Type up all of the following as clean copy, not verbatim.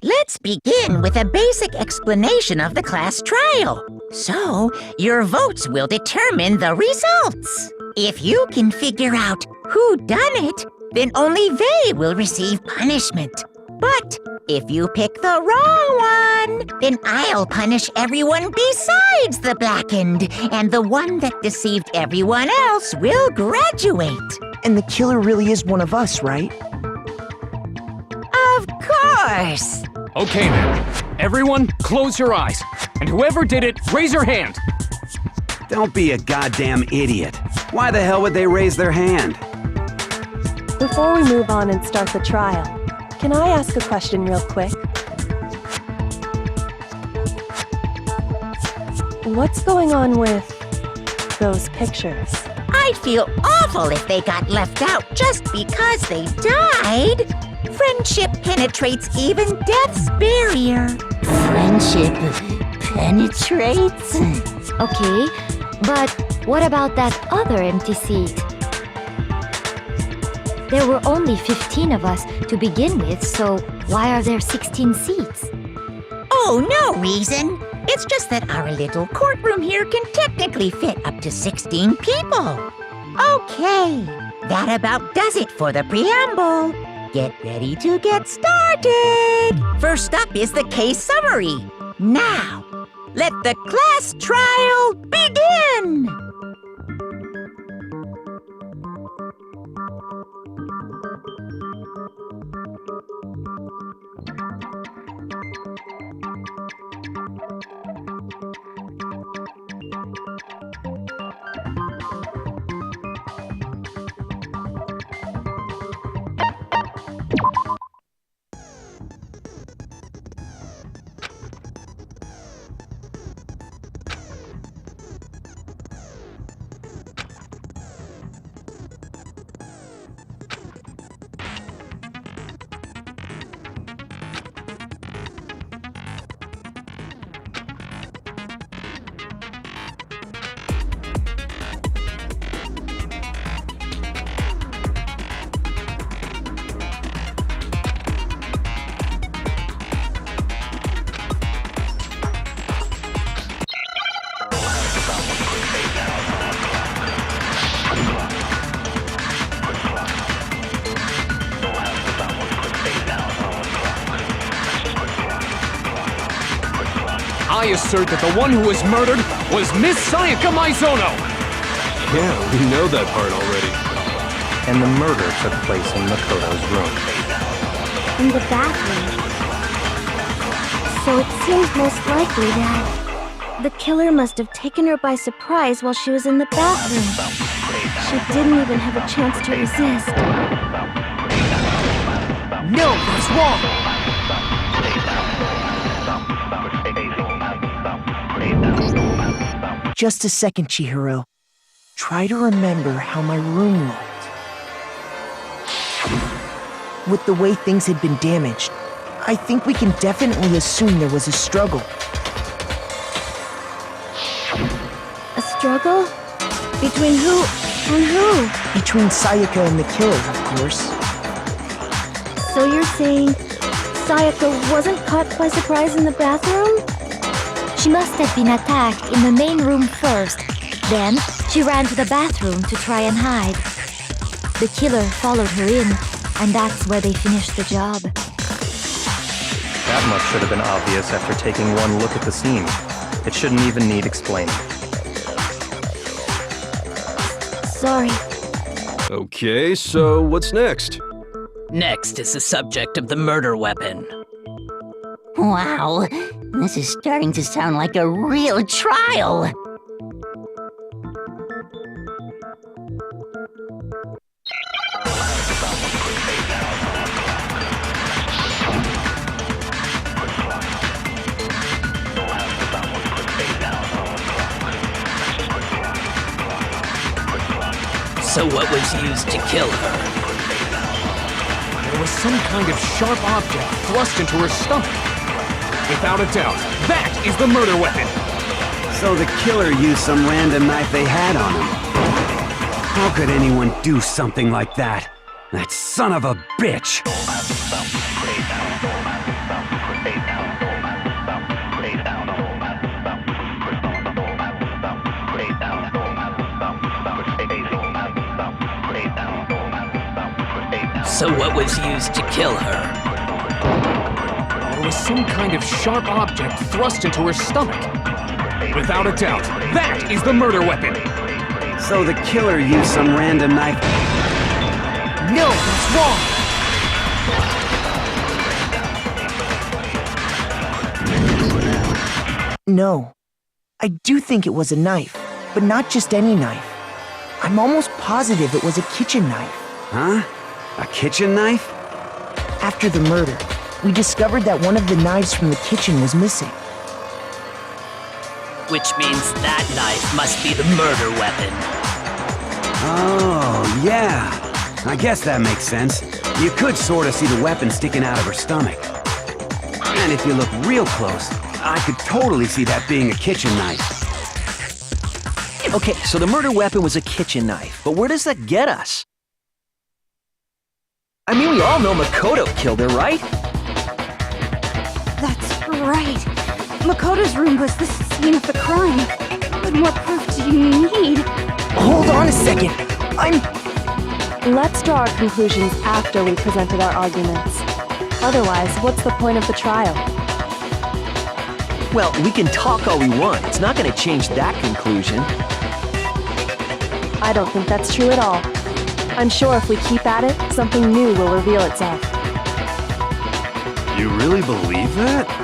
Let's begin with a basic explanation of the class trial. So, your votes will determine the results. If you can figure out who done it, then only they will receive punishment. But if you pick the wrong one, then I'll punish everyone besides the blackened, and the one that deceived everyone else will graduate. And the killer really is one of us, right? Of course! Okay then, everyone close your eyes, and whoever did it, raise your hand! Don't be a goddamn idiot. Why the hell would they raise their hand? Before we move on and start the trial, can I ask a question real quick? What's going on with those pictures? I'd feel awful if they got left out just because they died. Friendship penetrates even death's barrier. Friendship penetrates? Okay, but what about that other empty seat? There were only 15 of us to begin with, so why are there 16 seats? Oh, no reason. It's just that our little courtroom here can technically fit up to 16 people. Okay, that about does it for the preamble. Get ready to get started. First up is the case summary. Now, let the class trial begin. I assert that the one who was murdered was Miss Sayaka Maizono! Yeah, we know that part already. And the murder took place in Makoto's room. In the bathroom. So it seems most likely that the killer must have taken her by surprise while she was in the bathroom. She didn't even have a chance to resist. No, that's wrong! Just a second, Chihiro. Try to remember how my room looked. With the way things had been damaged, I think we can definitely assume there was a struggle. A struggle? Between who and who? Between Sayaka and the killer, of course. So you're saying Sayaka wasn't caught by surprise in the bathroom? She must have been attacked in the main room first. Then, she ran to the bathroom to try and hide. The killer followed her in, and that's where they finished the job. That much should have been obvious after taking one look at the scene. It shouldn't even need explaining. Sorry. Okay, so what's next? Next is the subject of the murder weapon. Wow, this is starting to sound like a real trial. So what was used to kill her? There was some kind of sharp object thrust into her stomach. Without a doubt, that is the murder weapon! So the killer used some random knife they had on him. How could anyone do something like that? That son of a bitch! So what was used to kill her? There was some kind of sharp object thrust into her stomach. Without a doubt, that is the murder weapon! So the killer used some random knife. No, that's wrong! No. I do think it was a knife, but not just any knife. I'm almost positive it was a kitchen knife. Huh? A kitchen knife? After the murder, we discovered that one of the knives from the kitchen was missing. Which means that knife must be the murder weapon. Oh, yeah. I guess that makes sense. You could sort of see the weapon sticking out of her stomach. And if you look real close, I could totally see that being a kitchen knife. Okay, so the murder weapon was a kitchen knife, but where does that get us? I mean, we all know Makoto killed her, right? That's right. Makoto's room was the scene of the crime. What more proof do you need? Hold on a second. Let's draw our conclusions after we presented our arguments. Otherwise, what's the point of the trial? Well, we can talk all we want. It's not going to change that conclusion. I don't think that's true at all. I'm sure if we keep at it, something new will reveal itself. You really believe that?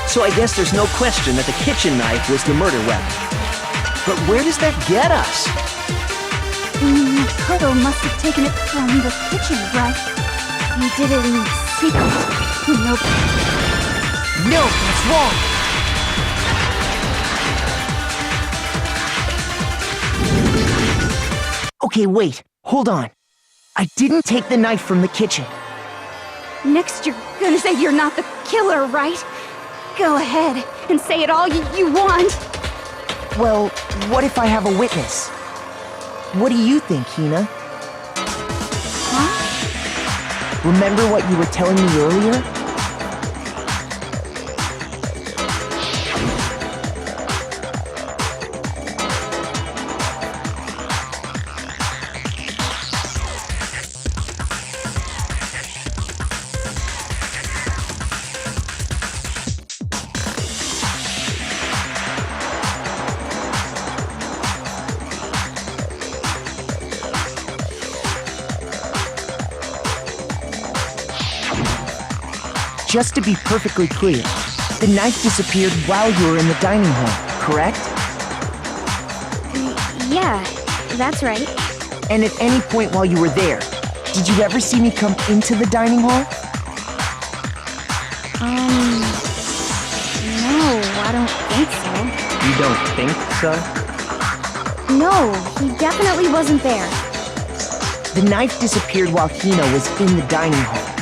So I guess there's no question that the kitchen knife was the murder weapon. But where does that get us? Makoto must have taken it from the kitchen, right? He did it in secret. Nope. No, that's wrong! Okay, wait. Hold on. I didn't take the knife from the kitchen. Next you're gonna say you're not the killer, right? Go ahead and say it all you want. Well, what if I have a witness? What do you think, Hina? Huh? Remember what you were telling me earlier? Just to be perfectly clear, the knife disappeared while you were in the dining hall, correct? Yeah, that's right. And at any point while you were there, did you ever see me come into the dining hall? No, I don't think so. You don't think so? No, he definitely wasn't there. The knife disappeared while Hina was in the dining hall,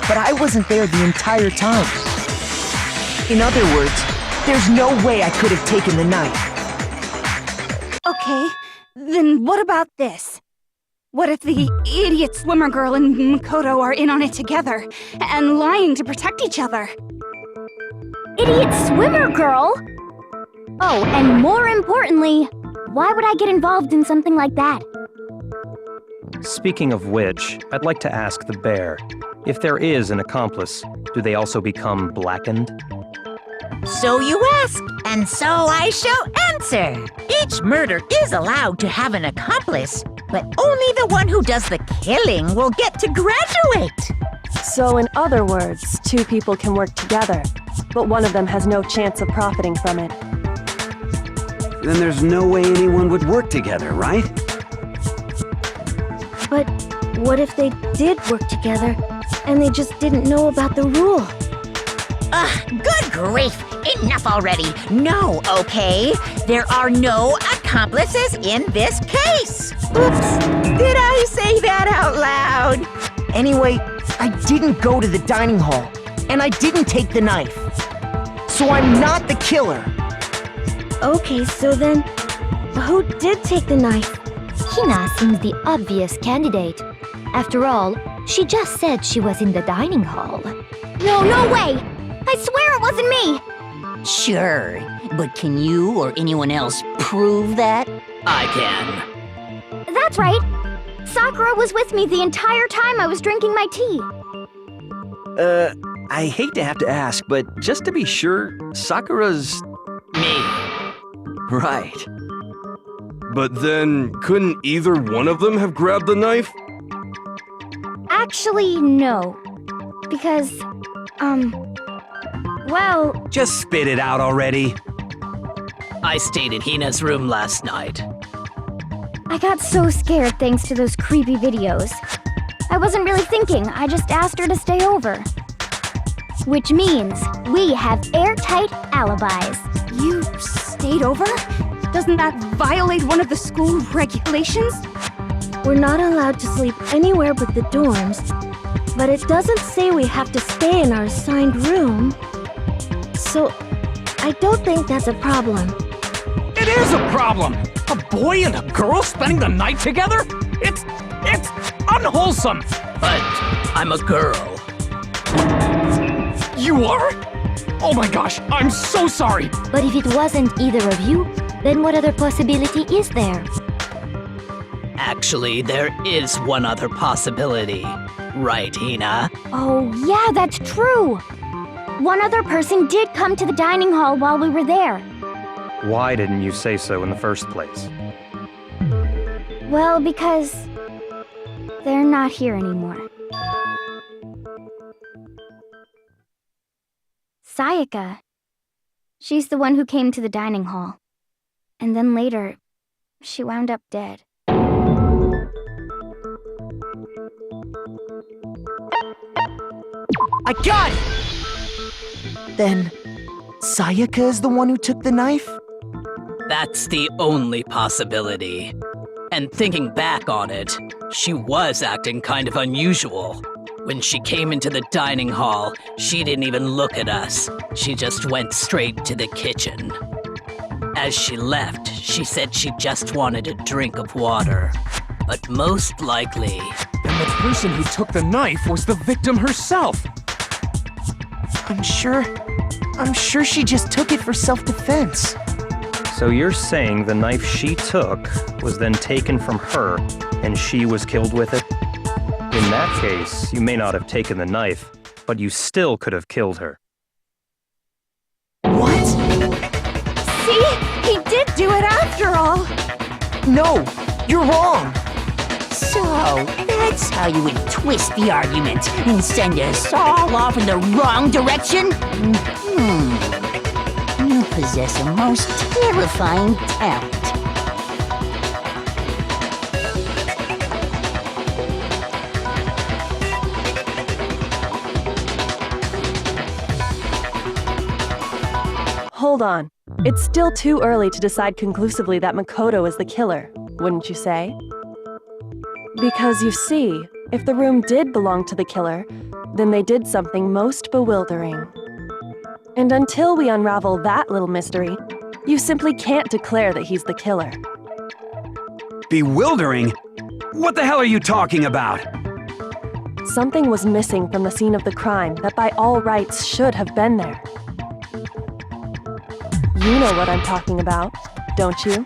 but I wasn't there the entire time. In other words, there's no way I could have taken the knife. Okay, then what about this? What if the idiot swimmer girl and Makoto are in on it together and lying to protect each other? Idiot swimmer girl? Oh, and more importantly, why would I get involved in something like that? Speaking of which, I'd like to ask the bear, if there is an accomplice, do they also become blackened? So you ask, and so I shall answer. Each murder is allowed to have an accomplice, but only the one who does the killing will get to graduate. So in other words, two people can work together, but one of them has no chance of profiting from it. Then there's no way anyone would work together, right? But what if they did work together, and they just didn't know about the rule? Good grief! Enough already! No, okay? There are no accomplices in this case! Oops! Did I say that out loud? Anyway, I didn't go to the dining hall, and I didn't take the knife. So I'm not the killer. Okay, so then, who did take the knife? Hina seems the obvious candidate. After all, she just said she was in the dining hall. No way! I swear it wasn't me! Sure, but can you or anyone else prove that? I can. That's right! Sakura was with me the entire time I was drinking my tea. I hate to have to ask, but just to be sure, Sakura's... Me. Right. But then, couldn't either one of them have grabbed the knife? Actually, no. Because, well... Just spit it out already. I stayed in Hina's room last night. I got so scared thanks to those creepy videos. I wasn't really thinking, I just asked her to stay over. Which means we have airtight alibis. You stayed over? Doesn't that violate one of the school regulations? We're not allowed to sleep anywhere but the dorms, but it doesn't say we have to stay in our assigned room. So, I don't think that's a problem. It is a problem! A boy and a girl spending the night together? It's unwholesome! But I'm a girl. You are? Oh my gosh, I'm so sorry! But if it wasn't either of you, then what other possibility is there? Actually, there is one other possibility. Right, Hina? Oh, yeah, that's true! One other person did come to the dining hall while we were there. Why didn't you say so in the first place? Well, because they're not here anymore. Sayaka. She's the one who came to the dining hall. And then later, she wound up dead. I got it! Then, Sayaka is the one who took the knife? That's the only possibility. And thinking back on it, she was acting kind of unusual. When she came into the dining hall, she didn't even look at us. She just went straight to the kitchen. As she left, she said she just wanted a drink of water. But most likely... And the person who took the knife was the victim herself! I'm sure she just took it for self-defense. So you're saying the knife she took was then taken from her, and she was killed with it? In that case, you may not have taken the knife, but you still could have killed her. What? See? He did do it after all! No, you're wrong! So, that's how you would twist the argument and send us all off in the wrong direction? You possess a most terrifying talent. Hold on. It's still too early to decide conclusively that Makoto is the killer, wouldn't you say? Because you see, if the room did belong to the killer, then they did something most bewildering. And until we unravel that little mystery, you simply can't declare that he's the killer. Bewildering? What the hell are you talking about? Something was missing from the scene of the crime that by all rights should have been there. You know what I'm talking about, don't you?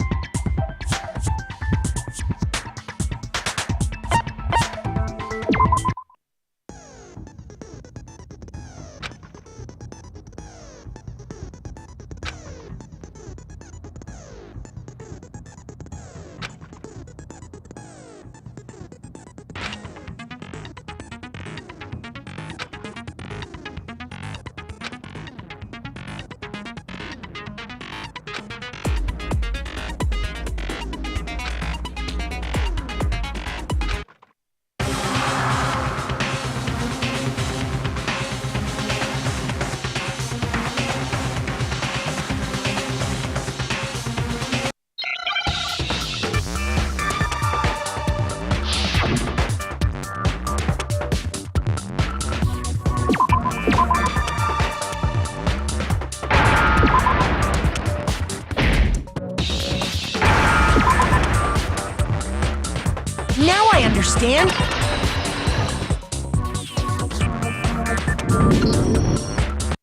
Now I understand!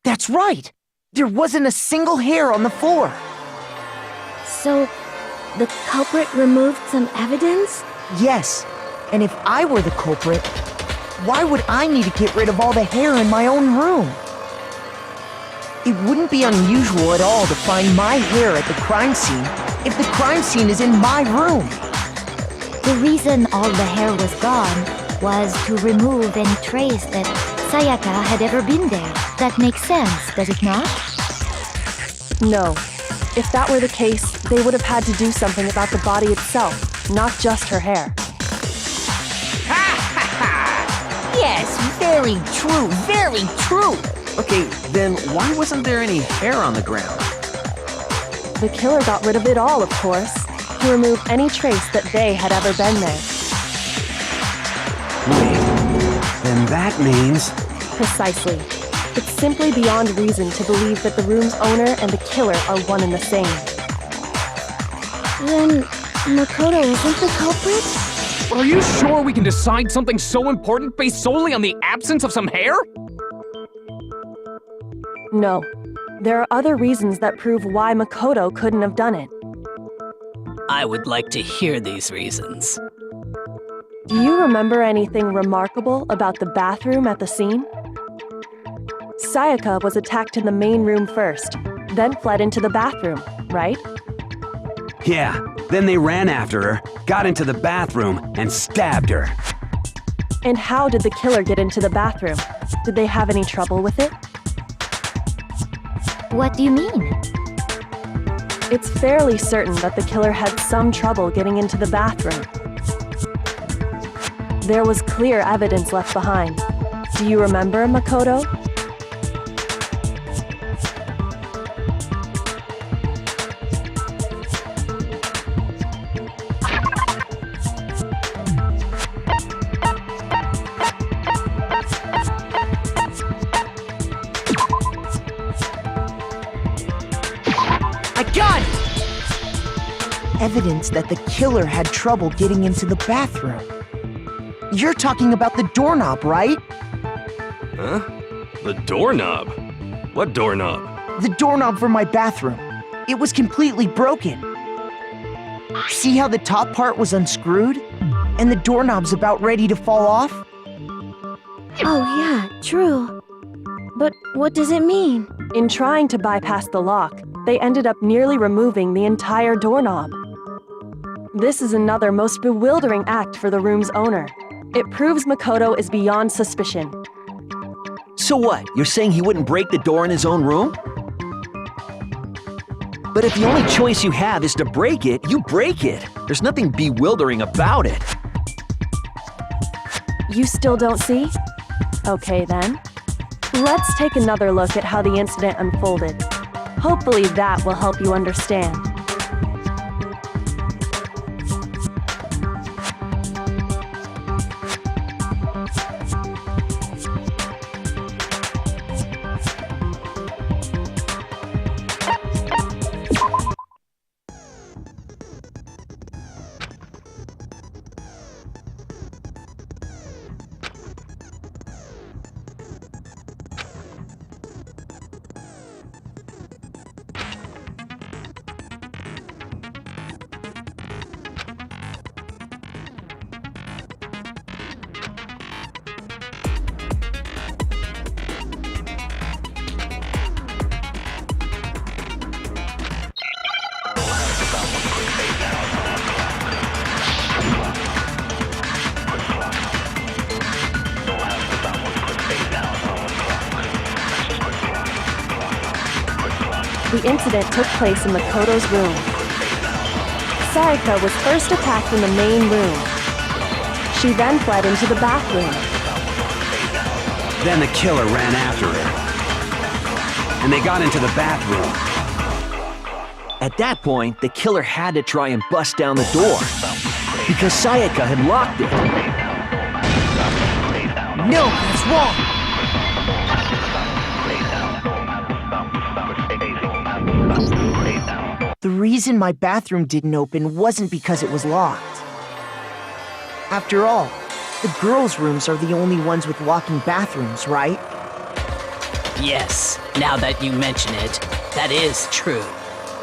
That's right! There wasn't a single hair on the floor! So, the culprit removed some evidence? Yes, and if I were the culprit, why would I need to get rid of all the hair in my own room? It wouldn't be unusual at all to find my hair at the crime scene if the crime scene is in my room. The reason all the hair was gone was to remove any trace that Sayaka had ever been there. That makes sense, does it not? No. If that were the case, they would have had to do something about the body itself, not just her hair. Yes, very true, very true! Okay, then why wasn't there any hair on the ground? The killer got rid of it all, of course, to remove any trace that they had ever been there. Wait, then that means... Precisely. It's simply beyond reason to believe that the room's owner and the killer are one and the same. Then, Makoto isn't the culprit? Are you sure we can decide something so important based solely on the absence of some hair? No. There are other reasons that prove why Makoto couldn't have done it. I would like to hear these reasons. Do you remember anything remarkable about the bathroom at the scene? Sayaka was attacked in the main room first, then fled into the bathroom, right? Yeah, then they ran after her, got into the bathroom, and stabbed her. And how did the killer get into the bathroom? Did they have any trouble with it? What do you mean? It's fairly certain that the killer had some trouble getting into the bathroom. There was clear evidence left behind. Do you remember, Makoto? Evidence that the killer had trouble getting into the bathroom. You're talking about the doorknob, right? Huh? The doorknob? What doorknob? The doorknob for my bathroom. It was completely broken. See how the top part was unscrewed? And the doorknob's about ready to fall off? Oh yeah, true. But what does it mean? In trying to bypass the lock, they ended up nearly removing the entire doorknob. This is another most bewildering act for the room's owner. It proves Makoto is beyond suspicion. So what? You're saying he wouldn't break the door in his own room? But if the only choice you have is to break it, you break it. There's nothing bewildering about it. You still don't see? Okay then. Let's take another look at how the incident unfolded. Hopefully that will help you understand. The incident took place in Makoto's room. Sayaka was first attacked in the main room. She then fled into the bathroom. Then the killer ran after her. And they got into the bathroom. At that point, the killer had to try and bust down the door, because Sayaka had locked it. No, that's wrong! The reason my bathroom didn't open wasn't because it was locked. After all, the girls' rooms are the only ones with walking bathrooms, right? Yes, now that you mention it, that is true.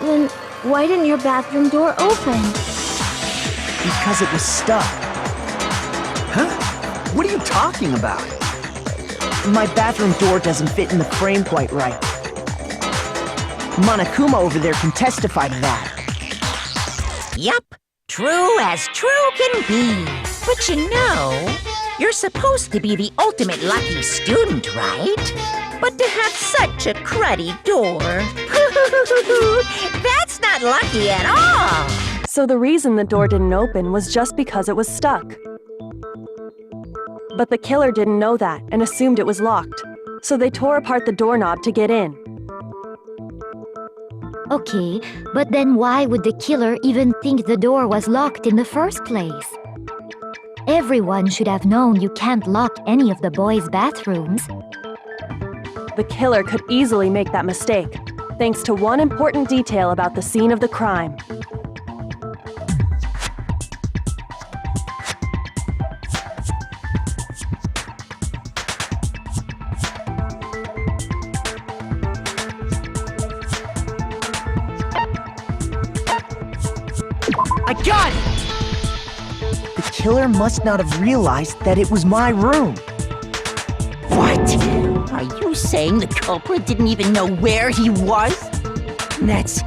Then why didn't your bathroom door open? Because it was stuck. Huh? What are you talking about? My bathroom door doesn't fit in the frame quite right. Monokuma over there can testify to that. Yup, true as true can be. But you know, you're supposed to be the ultimate lucky student, right? But to have such a cruddy door, that's not lucky at all. So the reason the door didn't open was just because it was stuck. But the killer didn't know that and assumed it was locked. So they tore apart the doorknob to get in. Okay, but then why would the killer even think the door was locked in the first place? Everyone should have known you can't lock any of the boys' bathrooms. The killer could easily make that mistake, thanks to one important detail about the scene of the crime. I got it! The killer must not have realized that it was my room. What? Are you saying the culprit didn't even know where he was? That's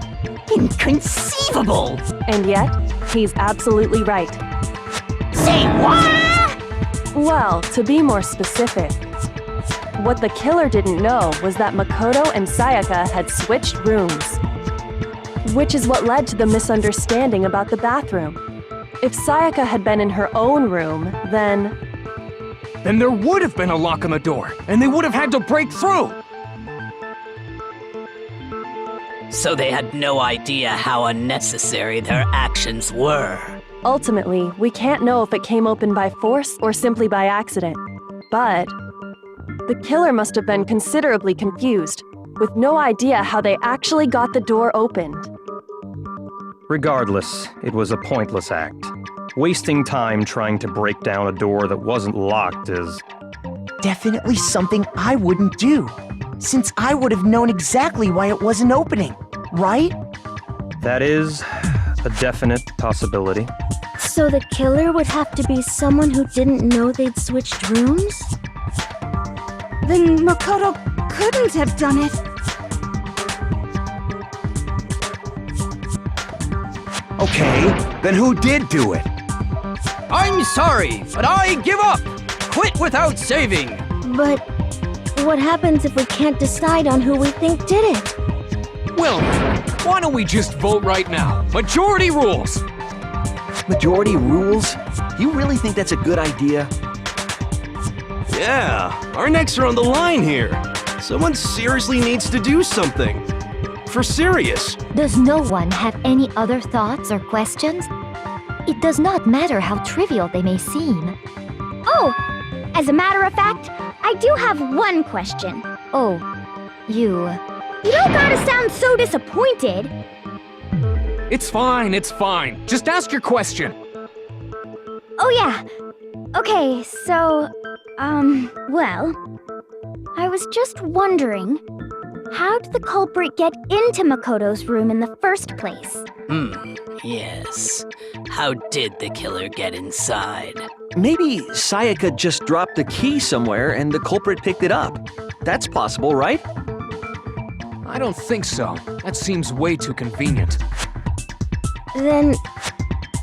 inconceivable! And yet, he's absolutely right. Say what? Well, to be more specific, what the killer didn't know was that Makoto and Sayaka had switched rooms. Which is what led to the misunderstanding about the bathroom. If Sayaka had been in her own room, then Then there would have been a lock on the door, and they would have had to break through! So they had no idea how unnecessary their actions were. ultimately, we can't know if it came open by force or simply by accident. But the killer must have been considerably confused, with no idea how they actually got the door opened. Regardless, it was a pointless act. Wasting time trying to break down a door that wasn't locked is... Definitely something I wouldn't do, since I would have known exactly why it wasn't opening, right? That is a definite possibility. So the killer would have to be someone who didn't know they'd switched rooms? Then Makoto couldn't have done it. Okay, then who did do it? I'm sorry, but I give up! Quit without saving! But what happens if we can't decide on who we think did it? Well, why don't we just vote right now? Majority rules! Majority rules? You really think that's a good idea? Yeah, our necks are on the line here. Someone seriously needs to do something. For serious. Does no one have any other thoughts or questions? It does not matter how trivial they may seem. Oh, as a matter of fact, I do have one question. Oh, you... You don't gotta sound so disappointed. It's fine, it's fine. Just ask your question. Oh yeah. Okay, so, well, I was just wondering, how did the culprit get into Makoto's room in the first place? Yes. How did the killer get inside? Maybe Sayaka just dropped the key somewhere and the culprit picked it up. That's possible, right? I don't think so. That seems way too convenient. Then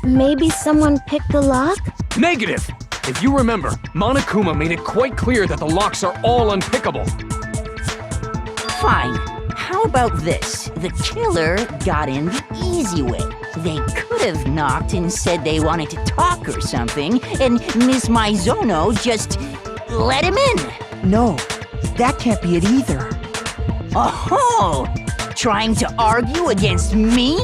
maybe someone picked the lock? Negative! If you remember, Monokuma made it quite clear that the locks are all unpickable. Fine. How about this? The killer got in the easy way. They could have knocked and said they wanted to talk or something, and Miss Maizono just let him in. No, that can't be it either. Oh, trying to argue against me?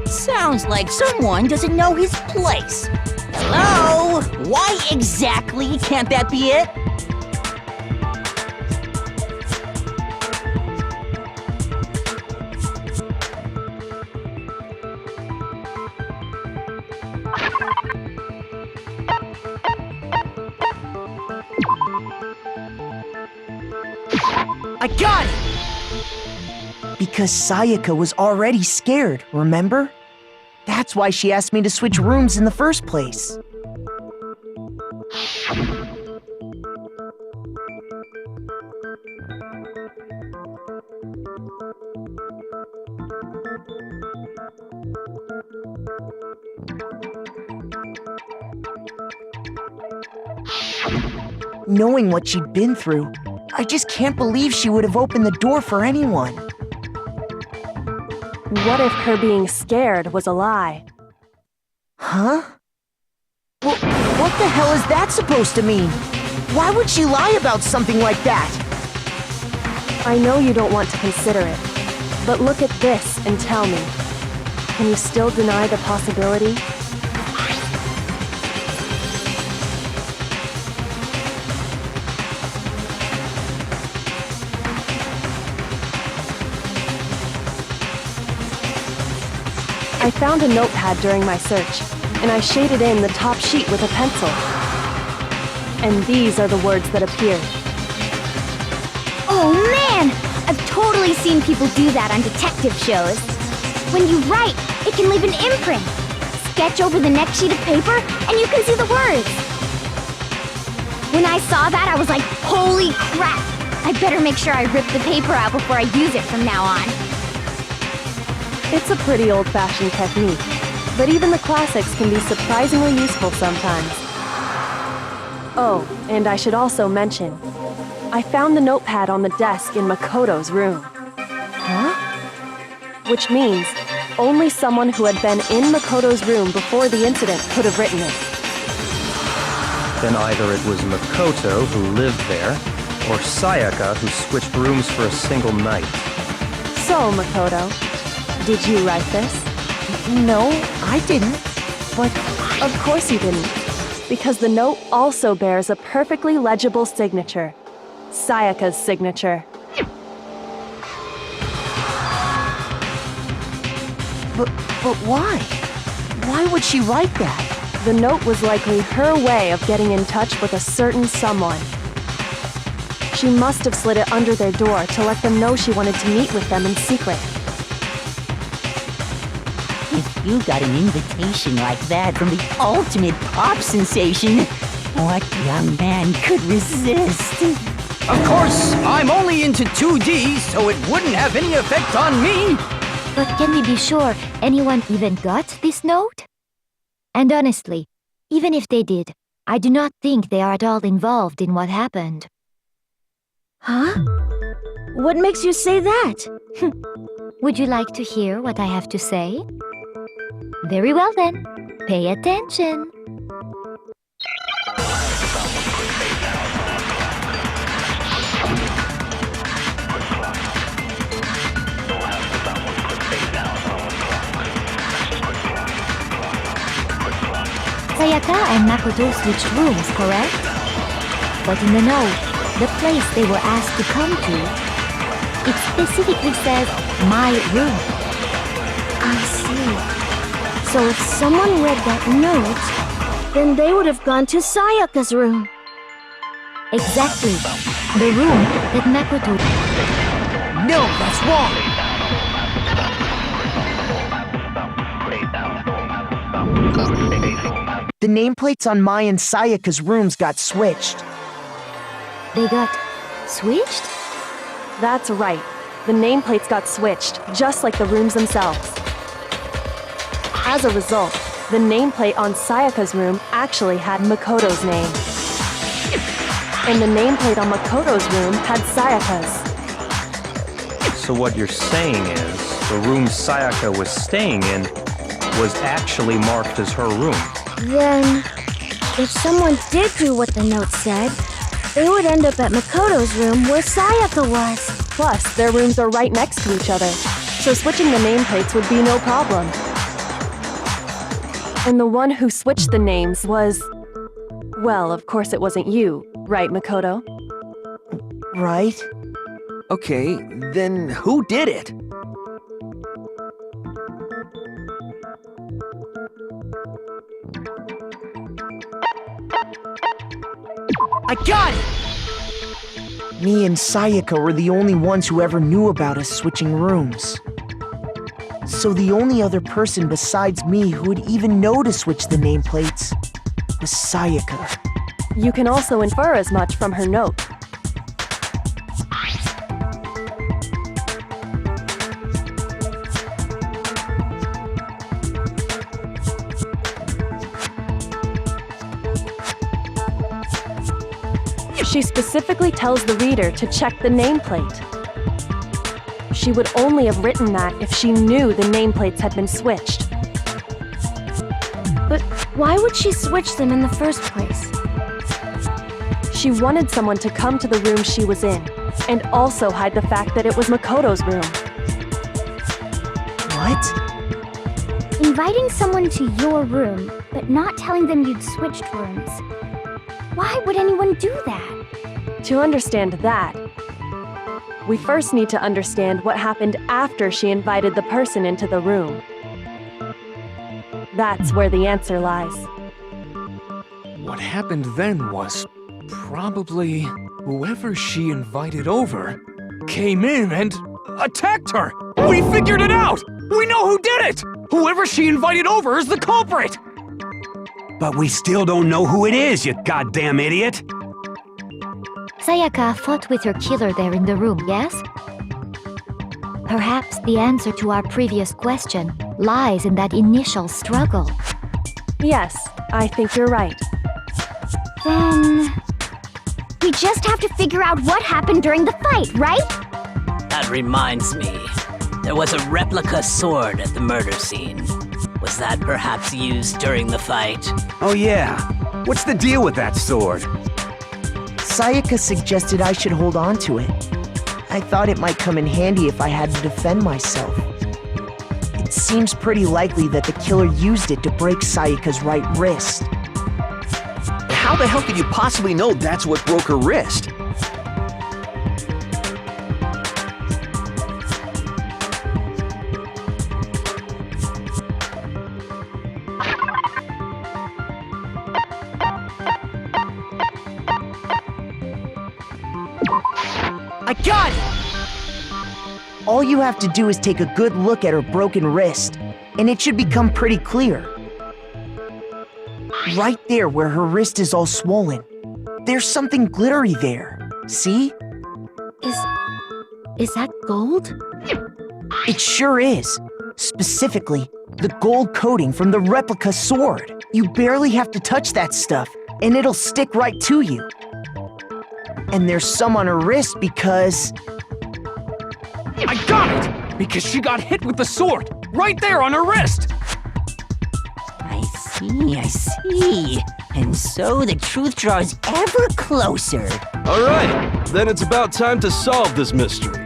Sounds like someone doesn't know his place. Hello? Why exactly can't that be it? I got it! Because Sayaka was already scared, remember? That's why she asked me to switch rooms in the first place. Knowing what she'd been through, I just can't believe she would have opened the door for anyone. What if her being scared was a lie? Huh? Well, what the hell is that supposed to mean? Why would she lie about something like that? I know you don't want to consider it, but look at this and tell me. Can you still deny the possibility? I found a notepad during my search, and I shaded in the top sheet with a pencil. And these are the words that appeared. Oh man! I've totally seen people do that on detective shows. When you write, it can leave an imprint. Sketch over the next sheet of paper, and you can see the words. When I saw that, I was like, holy crap! I better make sure I rip the paper out before I use it from now on. It's a pretty old-fashioned technique, but even the classics can be surprisingly useful sometimes. Oh, and I should also mention, I found the notepad on the desk in Makoto's room. Huh? Which means only someone who had been in Makoto's room before the incident could have written it. Then either it was Makoto who lived there, or Sayaka who switched rooms for a single night. So, Makoto, did you write this? No, I didn't. But of course you didn't, because the note also bears a perfectly legible signature. Sayaka's signature. But why? Why would she write that? The note was likely her way of getting in touch with a certain someone. She must have slid it under their door to let them know she wanted to meet with them in secret. If you got an invitation like that from the ultimate pop sensation, what young man could resist? Of course, I'm only into 2D, so it wouldn't have any effect on me. But can we be sure anyone even got this note? And honestly, even if they did, I do not think they are at all involved in what happened. Huh? What makes you say that? Would you like to hear what I have to say? Very well then, pay attention. Sayaka and Makoto switched rooms, correct? But in the note, the place they were asked to come to, it specifically says, my room. I see. So if someone read that note, then they would have gone to Sayaka's room. Exactly. The room that Makoto... No, that's wrong! The nameplates on Mai and Sayaka's rooms got switched. They got switched? That's right. The nameplates got switched, just like the rooms themselves. As a result, the nameplate on Sayaka's room actually had Makoto's name. And the nameplate on Makoto's room had Sayaka's. So what you're saying is, the room Sayaka was staying in was actually marked as her room. Then, if someone did do what the note said, they would end up at Makoto's room where Sayaka was. Plus, their rooms are right next to each other, so switching the nameplates would be no problem. And the one who switched the names was... Well, of course it wasn't you, right, Makoto? Right? Okay, then who did it? I got it! Me and Sayaka were the only ones who ever knew about us switching rooms. So the only other person besides me who would even know to switch the nameplates was Sayaka. You can also infer as much from her note. She specifically tells the reader to check the nameplate. She would only have written that if she knew the nameplates had been switched. But why would she switch them in the first place? She wanted someone to come to the room she was in, and also hide the fact that it was Makoto's room. What? Inviting someone to your room, but not telling them you'd switched rooms. Why would anyone do that? To understand that, we first need to understand what happened after she invited the person into the room. That's where the answer lies. What happened then was probably whoever she invited over came in and attacked her. We figured it out! We know who did it! Whoever she invited over is the culprit! But we still don't know who it is, you goddamn idiot! Sayaka fought with her killer there in the room, yes? Perhaps the answer to our previous question lies in that initial struggle. Yes, I think you're right. Then... we just have to figure out what happened during the fight, right? That reminds me. There was a replica sword at the murder scene. Was that perhaps used during the fight? Oh yeah. What's the deal with that sword? Sayaka suggested I should hold on to it. I thought it might come in handy if I had to defend myself. It seems pretty likely that the killer used it to break Sayaka's right wrist. How the hell could you possibly know that's what broke her wrist? I got it! All you have to do is take a good look at her broken wrist, and it should become pretty clear. Right there where her wrist is all swollen, there's something glittery there. See? Is that gold? It sure is. Specifically, the gold coating from the replica sword. You barely have to touch that stuff, and it'll stick right to you. And there's some on her wrist because... I got it! Because she got hit with the sword! Right there on her wrist! I see. And so the truth draws ever closer. All right, then it's about time to solve this mystery.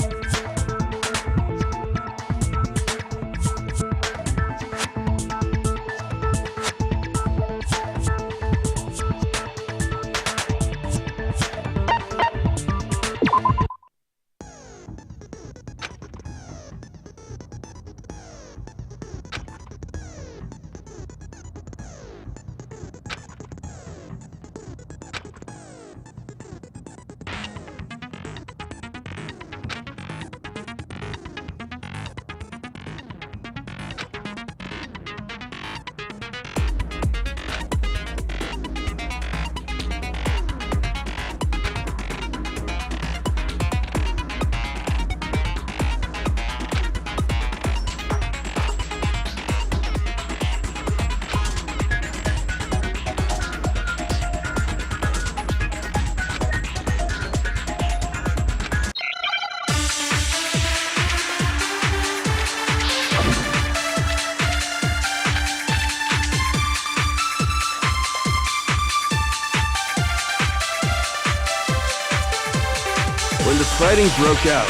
fighting broke out.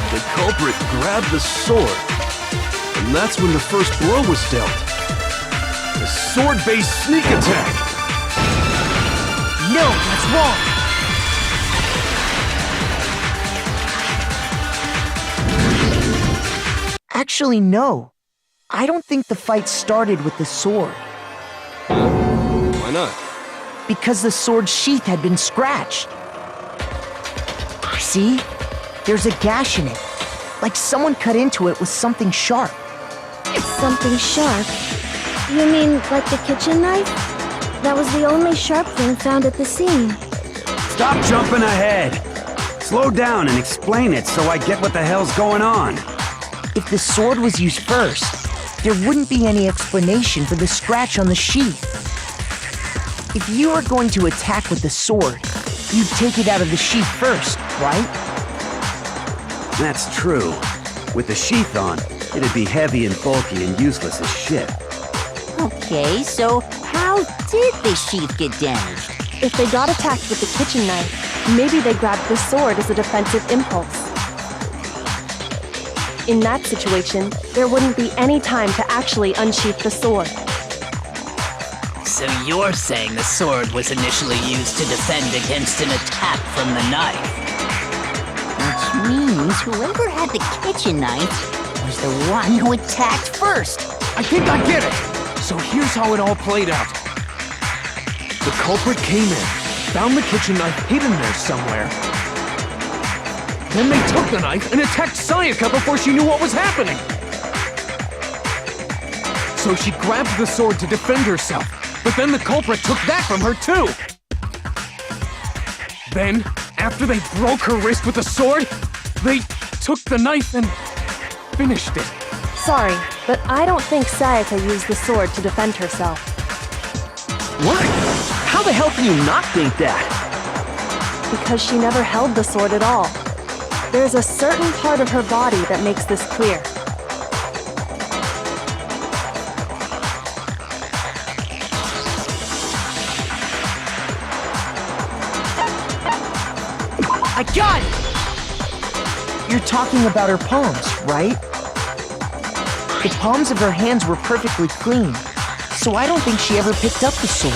The culprit grabbed the sword, and that's when the first blow was dealt. The sword-based sneak attack! No, that's wrong! Actually, no. I don't think the fight started with the sword. Why not? Because the sword's sheath had been scratched. See? There's a gash in it. Like someone cut into it with something sharp. Something sharp? You mean like the kitchen knife? That was the only sharp thing found at the scene. Stop jumping ahead! Slow down and explain it so I get what the hell's going on. If the sword was used first, there wouldn't be any explanation for the scratch on the sheath. If you were going to attack with the sword, you'd take it out of the sheath first, right? That's true. With the sheath on, it'd be heavy and bulky and useless as shit. Okay, so how did the sheath get damaged? If they got attacked with the kitchen knife, maybe they grabbed the sword as a defensive impulse. In that situation, there wouldn't be any time to actually unsheath the sword. So you're saying the sword was initially used to defend against an attack from the knife? Which means whoever had the kitchen knife was the one who attacked first. I think I get it! So here's how it all played out. The culprit came in, found the kitchen knife hidden there somewhere. Then they took the knife and attacked Sayaka before she knew what was happening. So she grabbed the sword to defend herself, but then the culprit took that from her too. Then, after they broke her wrist with the sword, they took the knife and finished it. Sorry, but I don't think Sayaka used the sword to defend herself. What? How the hell can you not think that? Because she never held the sword at all. There's a certain part of her body that makes this clear. I got it! You're talking about her palms, right? The palms of her hands were perfectly clean, so I don't think she ever picked up the sword.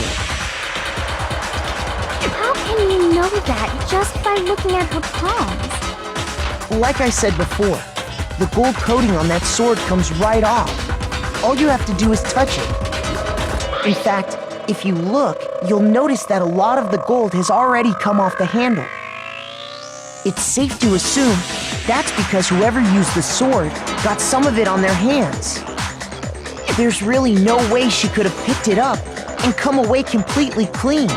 How can you know that just by looking at her palms? Like I said before, the gold coating on that sword comes right off. All you have to do is touch it. In fact, if you look, you'll notice that a lot of the gold has already come off the handle. It's safe to assume that's because whoever used the sword got some of it on their hands. There's really no way she could have picked it up and come away completely clean.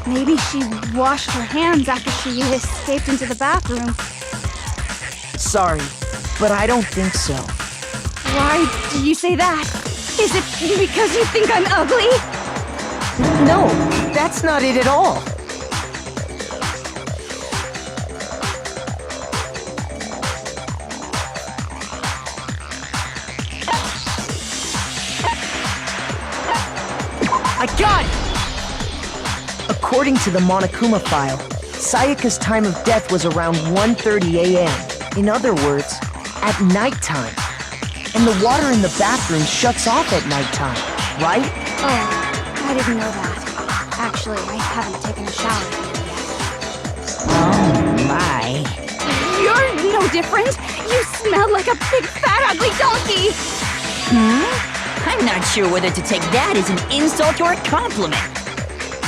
Maybe she washed her hands after she escaped into the bathroom. Sorry, but I don't think so. Why do you say that? Is it because you think I'm ugly? No, that's not it at all. I got it! According to the Monokuma file, Sayaka's time of death was around 1:30 a.m. In other words, at nighttime. And the water in the bathroom shuts off at nighttime, right? Oh, I didn't know that. Actually, I haven't taken a shower yet. Oh my. You're no different. You smell like a big fat ugly donkey. I'm not sure whether to take that as an insult or a compliment.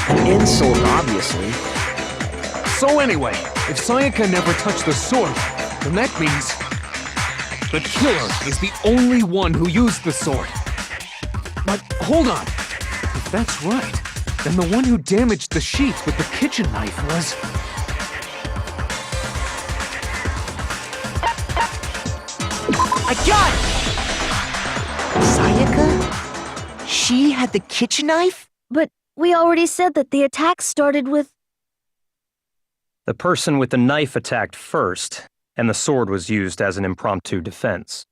An insult, obviously. So anyway, if Sayaka never touched the sword, then that means the killer is the only one who used the sword. But hold on. If that's right, then the one who damaged the sheath with the kitchen knife was... I got it! Sayaka? She had the kitchen knife? But we already said that the attack started with... The person with the knife attacked first, and the sword was used as an impromptu defense.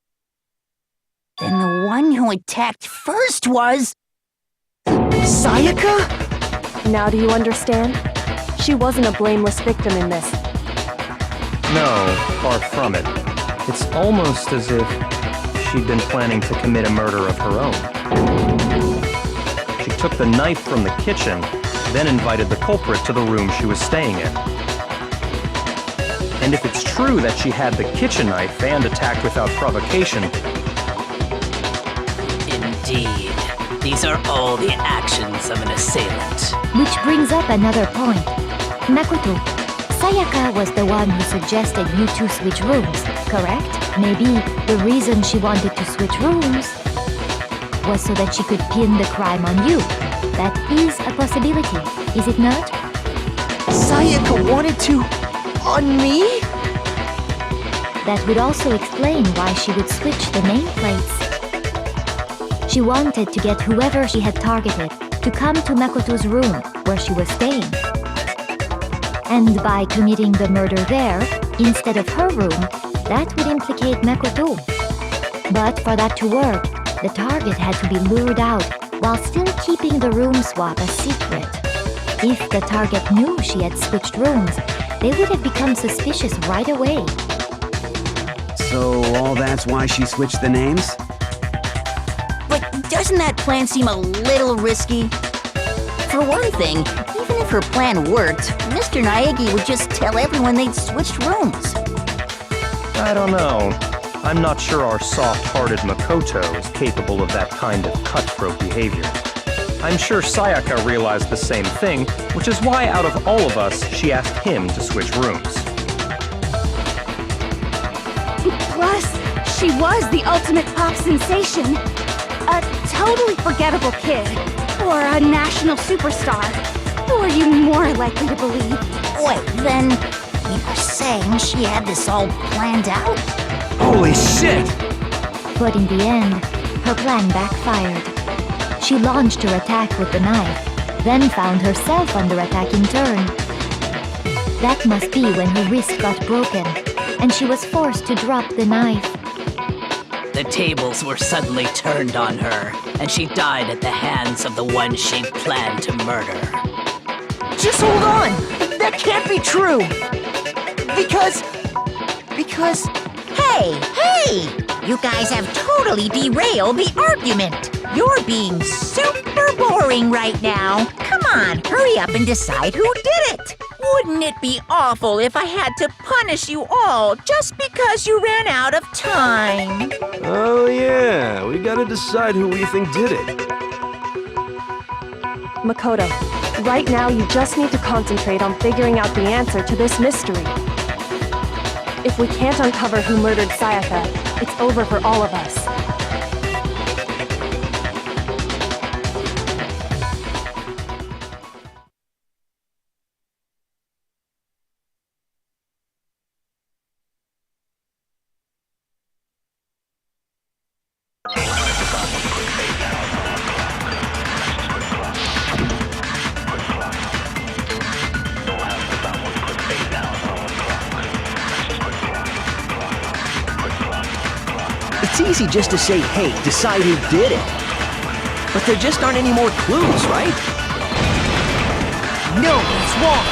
Then the one who attacked first was... Sayaka? Now do you understand? She wasn't a blameless victim in this. No, far from it. It's almost as if she'd been planning to commit a murder of her own. She took the knife from the kitchen, then invited the culprit to the room she was staying in. And if it's true that she had the kitchen knife and attacked without provocation... Indeed. These are all the actions of an assailant. Which brings up another point. Makoto, Sayaka was the one who suggested you two switch rooms, correct? Maybe the reason she wanted to switch rooms was so that she could pin the crime on you. That is a possibility, is it not? Sayaka wanted to... on me? That would also explain why she would switch the nameplates. She wanted to get whoever she had targeted to come to Makoto's room where she was staying. And by committing the murder there, instead of her room, that would implicate Makoto. But for that to work, the target had to be lured out while still keeping the room swap a secret. If the target knew she had switched rooms, they would have become suspicious right away. So all that's why she switched the names? But doesn't that plan seem a little risky? For one thing, even if her plan worked, Mr. Naegi would just tell everyone they'd switched rooms. I don't know. I'm not sure our soft-hearted Makoto is capable of that kind of cutthroat behavior. I'm sure Sayaka realized the same thing, which is why out of all of us, she asked him to switch rooms. Plus, she was the ultimate pop sensation. A totally forgettable kid. Or a national superstar. Who are you more likely to believe? Wait, then you're saying she had this all planned out? Holy shit! But in the end, her plan backfired. She launched her attack with the knife, then found herself under attack in turn. That must be when her wrist got broken, and she was forced to drop the knife. The tables were suddenly turned on her, and she died at the hands of the one she'd planned to murder. Just hold on! That can't be true! Because... Hey! You guys have totally derailed the argument. You're being super boring right now. Come on, hurry up and decide who did it. Wouldn't it be awful if I had to punish you all just because you ran out of time? Oh yeah, we gotta decide who we think did it. Makoto, right now you just need to concentrate on figuring out the answer to this mystery. If we can't uncover who murdered Sayaka, it's over for all of us. It's easy just to say, hey, decide who did it. But there just aren't any more clues, right? No, it's wrong!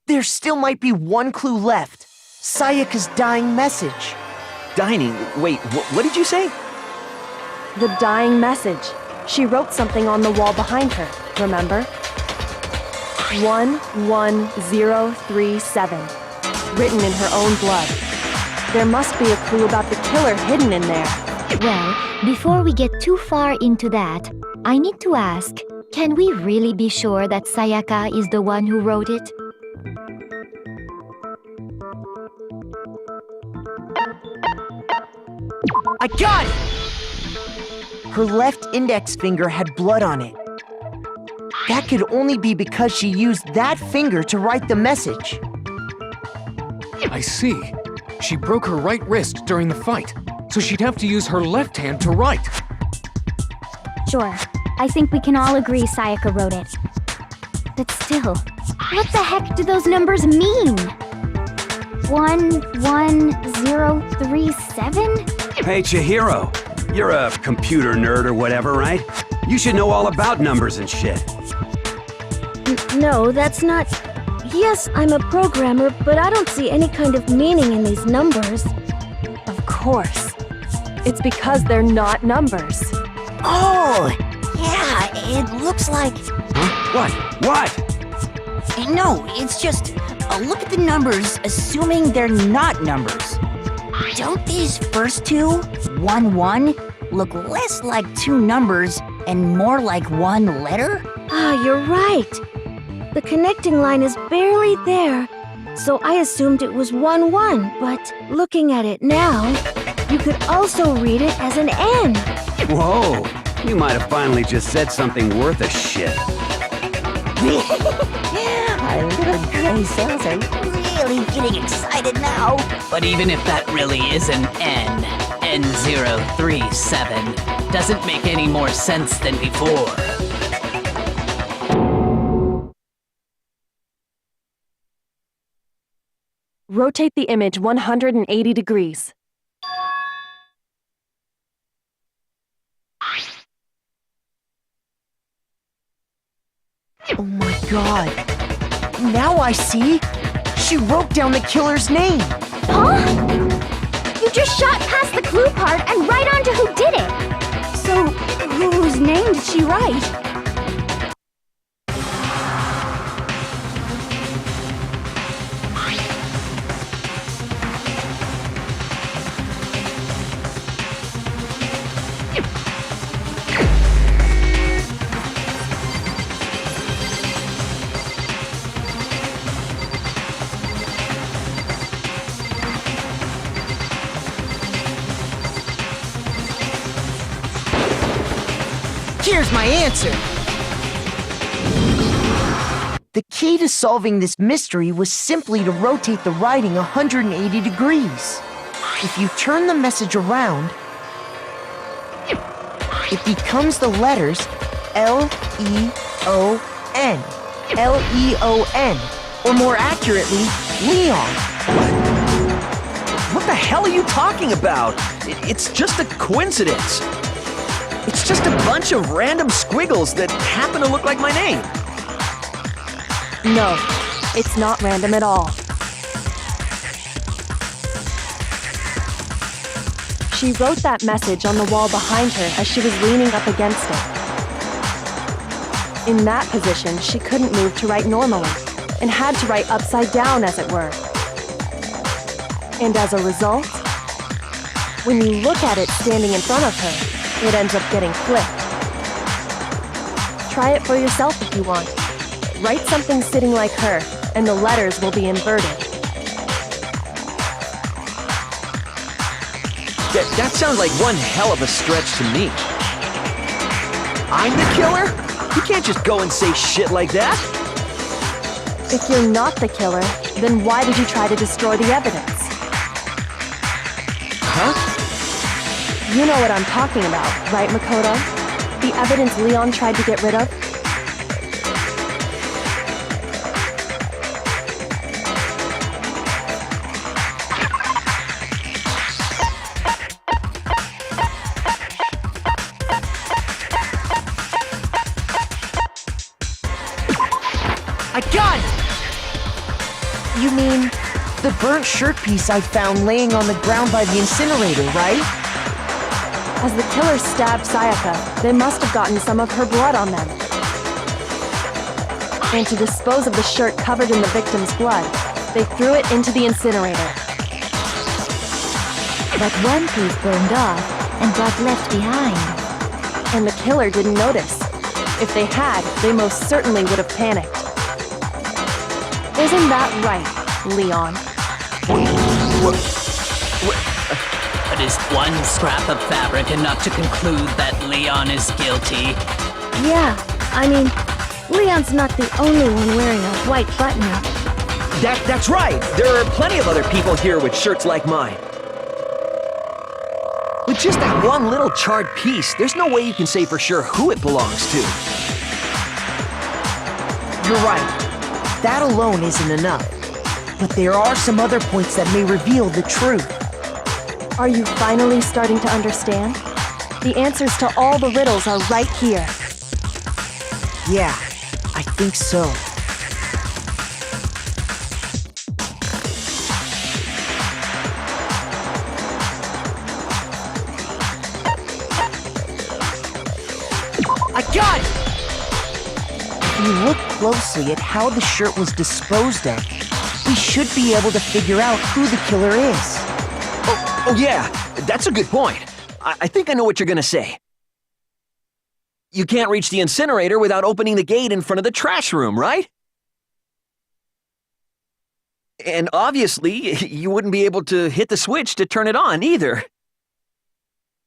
There still might be one clue left. Sayaka's dying message. Dining? Wait, what did you say? The dying message. She wrote something on the wall behind her, remember? 11037. Written in her own blood. There must be a clue about the killer hidden in there. Well, before we get too far into that, I need to ask, can we really be sure that Sayaka is the one who wrote it? I got it! Her left index finger had blood on it. That could only be because she used that finger to write the message. I see. She broke her right wrist during the fight, so she'd have to use her left hand to write. Sure. I think we can all agree Sayaka wrote it. But still, what the heck do those numbers mean? 11037? Hey, Chihiro. You're a computer nerd or whatever, right? You should know all about numbers and shit. No, that's not... Yes, I'm a programmer, but I don't see any kind of meaning in these numbers. Of course. It's because they're not numbers. Oh! Yeah, it looks like... Huh? What? No, it's just... look at the numbers, assuming they're not numbers. Don't these first two, 1, 1, look less like two numbers and more like one letter? Ah, you're right. The connecting line is barely there, so I assumed it was 1, 1, but looking at it now, you could also read it as an N. Whoa, you might have finally just said something worth a shit. Our little gray cells are really getting excited now. But even if that really is an N, N037, doesn't make any more sense than before. Rotate the image 180 degrees. Oh my god. Now I see. She wrote down the killer's name. Huh? You just shot past the clue part and right onto who did it. So, whose name did she write? Here's my answer. The key to solving this mystery was simply to rotate the writing 180 degrees. If you turn the message around, it becomes the letters L-E-O-N. L-E-O-N. Or more accurately, Leon. What the hell are you talking about? It's just a coincidence. It's just a bunch of random squiggles that happen to look like my name. No, it's not random at all. She wrote that message on the wall behind her as she was leaning up against it. In that position, she couldn't move to write normally, and had to write upside down, as it were. And as a result, when you look at it standing in front of her, it ends up getting flipped. Try it for yourself if you want. Write something sitting like her, and the letters will be inverted. That sounds like one hell of a stretch to me. I'm the killer? You can't just go and say shit like that. If you're not the killer, then why did you try to destroy the evidence? Huh? You know what I'm talking about, right, Makoto? The evidence Leon tried to get rid of? I got it! You mean the burnt shirt piece I found laying on the ground by the incinerator, right? As the killer stabbed Sayaka, they must have gotten some of her blood on them. And to dispose of the shirt covered in the victim's blood, they threw it into the incinerator. But one piece burned off and got left behind. And the killer didn't notice. If they had, they most certainly would have panicked. Isn't that right, Leon? But is one scrap of fabric enough to conclude that Leon is guilty? Yeah, I mean, Leon's not the only one wearing a white button-up. That's right! There are plenty of other people here with shirts like mine. With just that one little charred piece, there's no way you can say for sure who it belongs to. You're right. That alone isn't enough. But there are some other points that may reveal the truth. Are you finally starting to understand? The answers to all the riddles are right here. Yeah, I think so. I got it! If you look closely at how the shirt was disposed of, we should be able to figure out who the killer is. Oh yeah, that's a good point. I think I know what you're gonna say. You can't reach the incinerator without opening the gate in front of the trash room, right? And obviously, you wouldn't be able to hit the switch to turn it on either.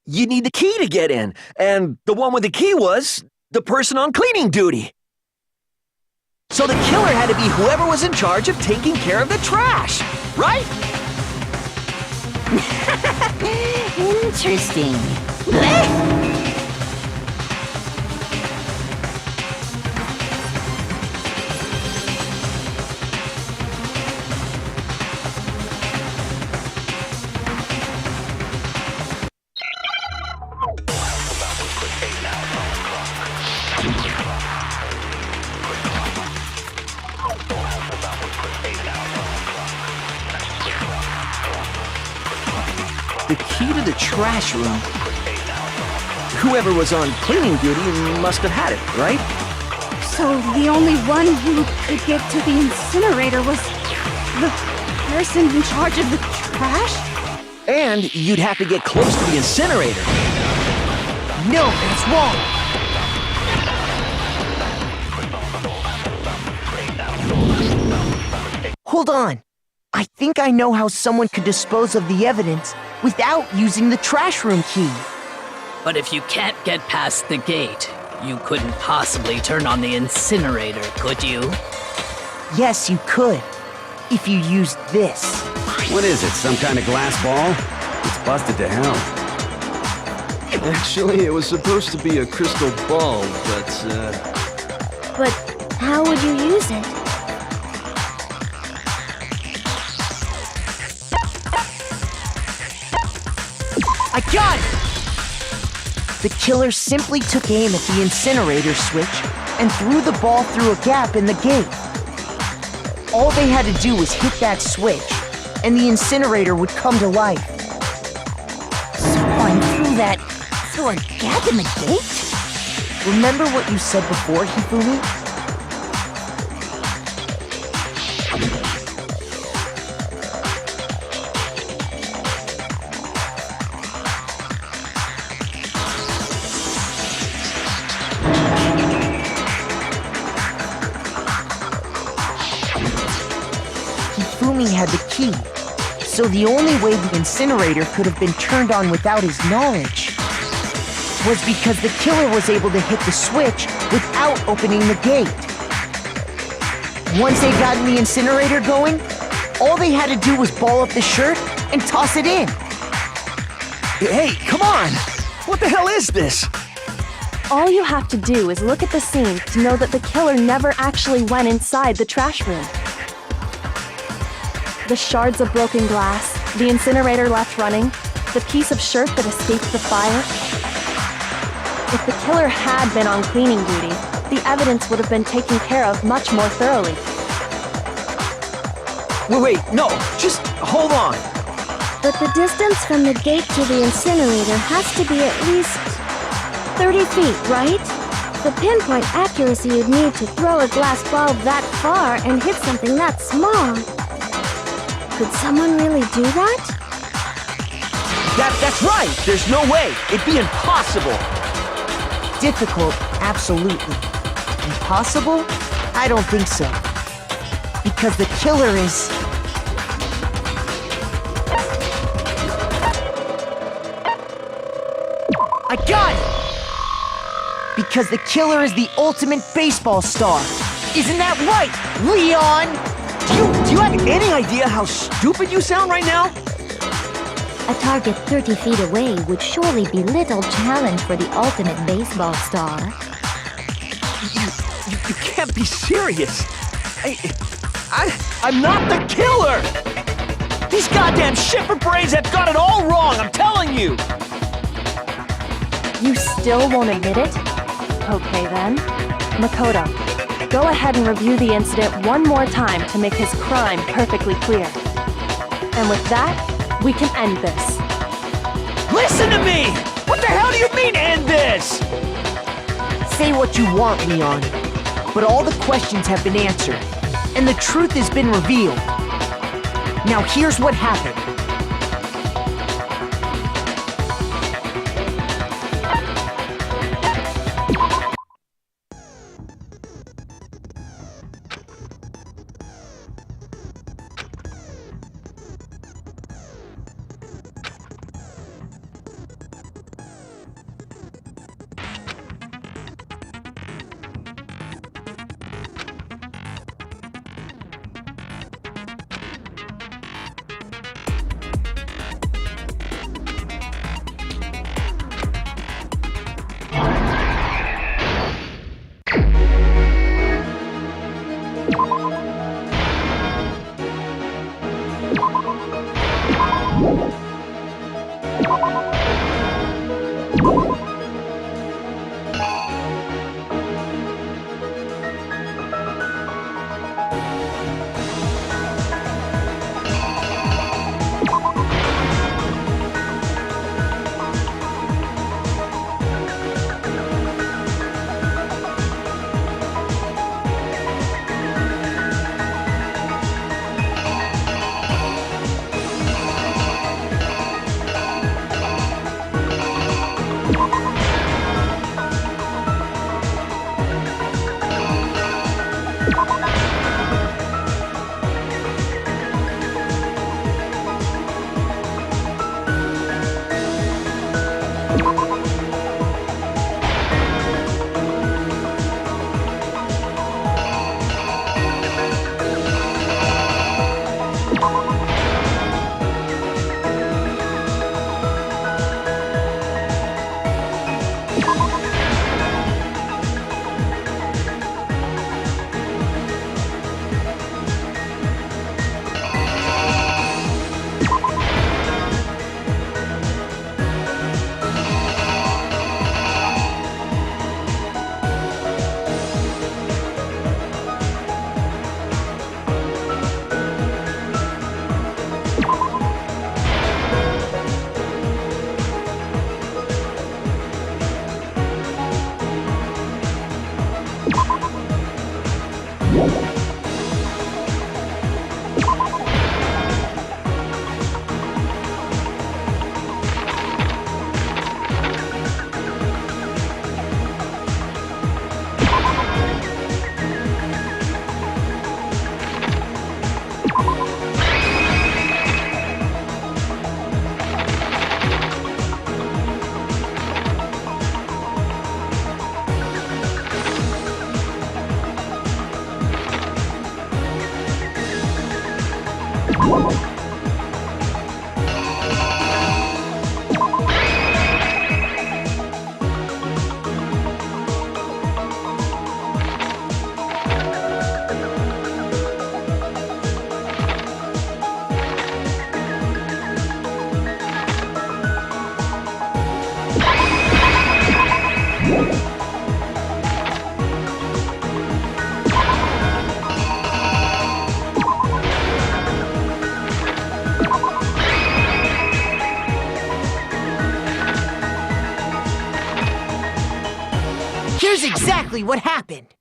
You need the key to get in, and the one with the key was the person on cleaning duty. So the killer had to be whoever was in charge of taking care of the trash, right? Interesting. The key to the trash room. Whoever was on cleaning duty must have had it, right? So the only one who could get to the incinerator was the person in charge of the trash? And you'd have to get close to the incinerator. No, that's wrong! Hold on. I think I know how someone could dispose of the evidence without using the trash room key. But if you can't get past the gate, you couldn't possibly turn on the incinerator, could you? Yes, you could. If you used this. What is it, some kind of glass ball? It's busted to hell. Actually, it was supposed to be a crystal ball, but, But how would you use it? I got it! The killer simply took aim at the incinerator switch and threw the ball through a gap in the gate. All they had to do was hit that switch, and the incinerator would come to life. Someone threw a gap in the gate? Remember what you said before, Hifumi? Hifumi had the key, so the only way the incinerator could have been turned on without his knowledge was because the killer was able to hit the switch without opening the gate. Once they got the incinerator going, all they had to do was ball up the shirt and toss it in. Hey, come on! What the hell is this? All you have to do is look at the scene to know that the killer never actually went inside the trash room. The shards of broken glass, the incinerator left running, the piece of shirt that escaped the fire. If the killer had been on cleaning duty, the evidence would have been taken care of much more thoroughly. Wait, no, just hold on. But the distance from the gate to the incinerator has to be at least 30 feet, right? The pinpoint accuracy you'd need to throw a glass ball that far and hit something that small. Could someone really do that? That's right! There's no way! It'd be impossible! Difficult, absolutely. Impossible? I don't think so. Because the killer is... I got it! Because the killer is the ultimate baseball star. Isn't that right, Leon? Do you have any idea how stupid you sound right now? A target 30 feet away would surely be little challenge for the ultimate baseball star. You can't be serious. I'm not the killer! These goddamn shipper brains have got it all wrong, I'm telling you! You still won't admit it? Okay then. Makoto, go ahead and review the incident one more time to make his crime perfectly clear. And with that, we can end this. Listen to me! What the hell do you mean, end this? Say what you want, Leon, but all the questions have been answered, and the truth has been revealed. Now here's what happened. Here's exactly what happened.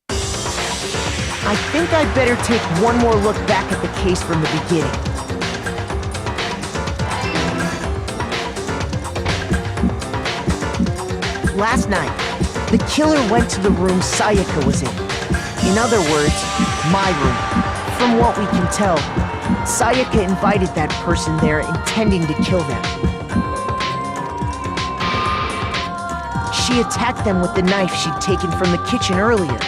I think I'd better take one more look back at the case from the beginning. Last night, the killer went to the room Sayaka was in. In other words, my room. From what we can tell, Sayaka invited that person there intending to kill them. She attacked them with the knife she'd taken from the kitchen earlier.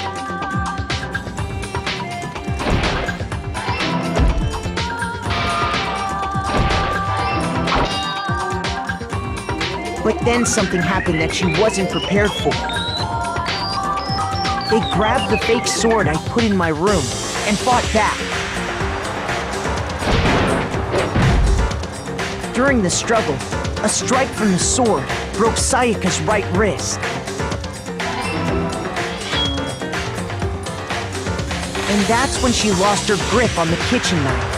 But then something happened that she wasn't prepared for. They grabbed the fake sword I put in my room and fought back. During the struggle, a strike from the sword broke Sayaka's right wrist. And that's when she lost her grip on the kitchen knife.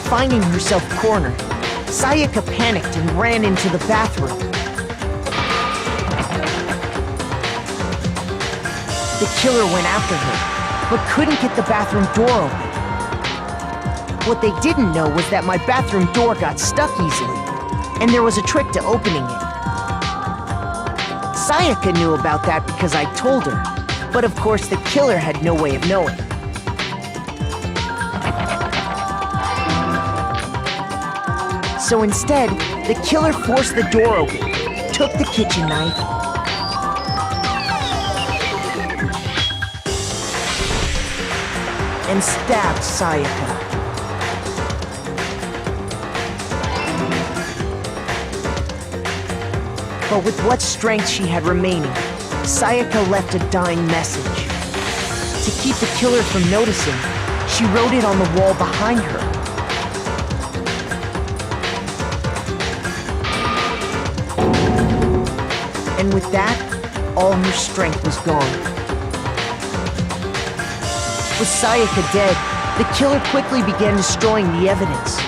Finding herself cornered, Sayaka panicked and ran into the bathroom. The killer went after her, but couldn't get the bathroom door open. What they didn't know was that my bathroom door got stuck easily, and there was a trick to opening it. Sayaka knew about that because I told her, but of course the killer had no way of knowing. So instead, the killer forced the door open, took the kitchen knife, and stabbed Sayaka. But with what strength she had remaining, Sayaka left a dying message. To keep the killer from noticing, she wrote it on the wall behind her. And with that, all her strength was gone. With Sayaka dead, the killer quickly began destroying the evidence.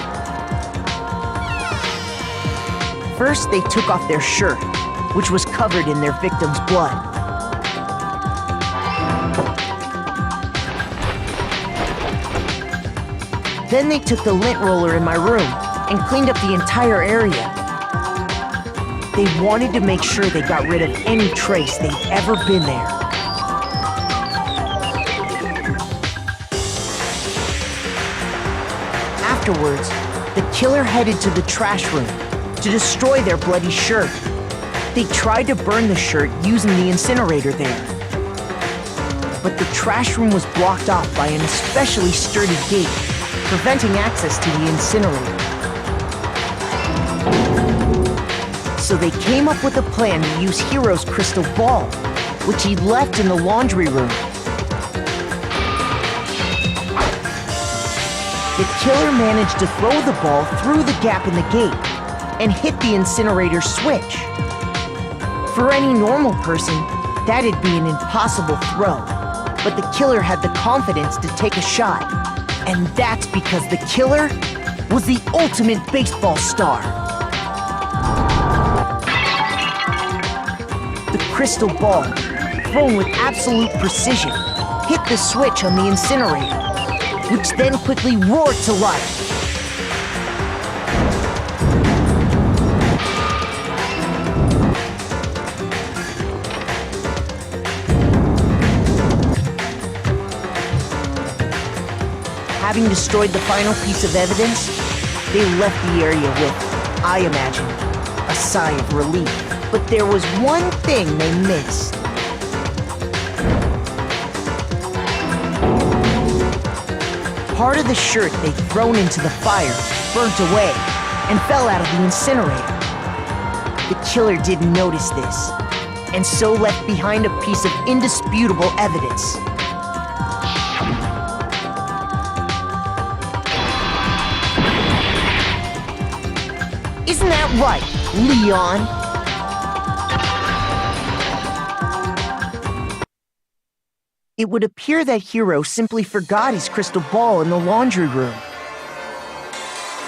First, they took off their shirt, which was covered in their victim's blood. Then they took the lint roller in my room and cleaned up the entire area. They wanted to make sure they got rid of any trace they'd ever been there. Afterwards, the killer headed to the trash room to destroy their bloody shirt. They tried to burn the shirt using the incinerator there. But the trash room was blocked off by an especially sturdy gate, preventing access to the incinerator. So they came up with a plan to use Hiro's crystal ball, which he'd left in the laundry room. The killer managed to throw the ball through the gap in the gate and hit the incinerator switch. For any normal person, that'd be an impossible throw, but the killer had the confidence to take a shot. And that's because the killer was the ultimate baseball star. The crystal ball, thrown with absolute precision, hit the switch on the incinerator, which then quickly roared to life. Having destroyed the final piece of evidence, they left the area with, I imagine, a sigh of relief. But there was one thing they missed. Part of the shirt they'd thrown into the fire burnt away and fell out of the incinerator. The killer didn't notice this, and so left behind a piece of indisputable evidence. Isn't that right, Leon? It would appear that Hiro simply forgot his crystal ball in the laundry room.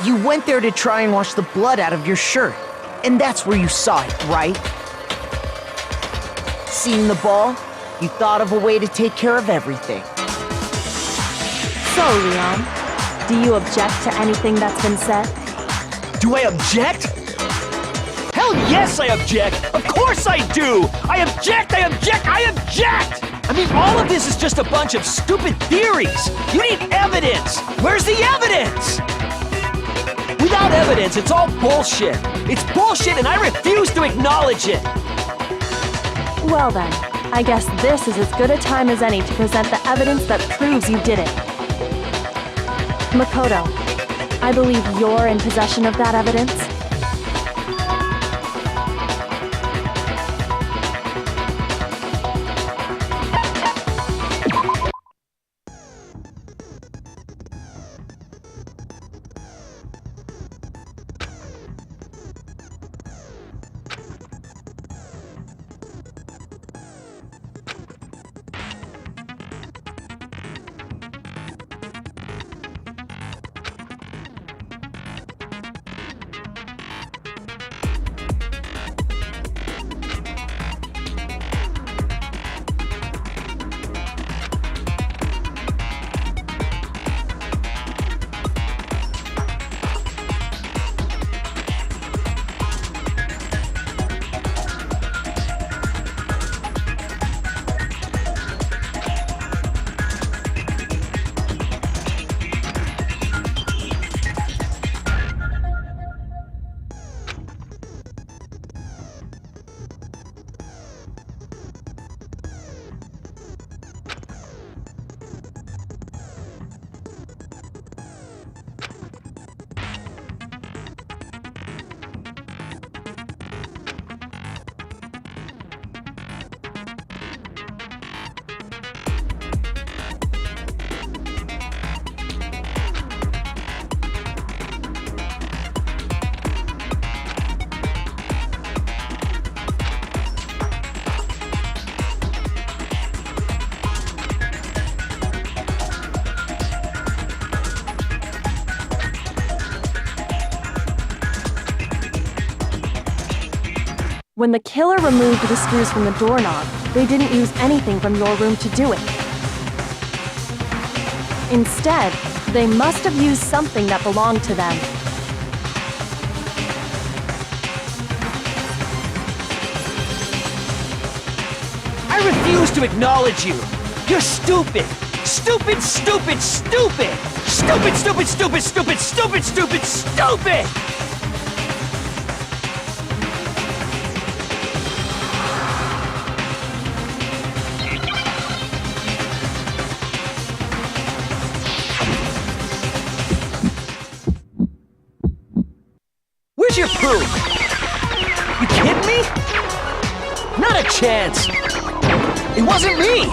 You went there to try and wash the blood out of your shirt, and that's where you saw it, right? Seeing the ball, you thought of a way to take care of everything. So, Leon, do you object to anything that's been said? Do I object? Hell yes, I object! Of course I do! I object! I object! I object! I mean, all of this is just a bunch of stupid theories! You need evidence! Where's the evidence? Without evidence, it's all bullshit! It's bullshit and I refuse to acknowledge it! Well then, I guess this is as good a time as any to present the evidence that proves you did it. Makoto, I believe you're in possession of that evidence. When the killer removed the screws from the doorknob, they didn't use anything from your room to do it. Instead, they must have used something that belonged to them. I refuse to acknowledge you! You're stupid! Stupid, stupid, stupid! Stupid, stupid, stupid, stupid, stupid, stupid, stupid! Where's your proof? You kidding me? Not a chance! It wasn't me!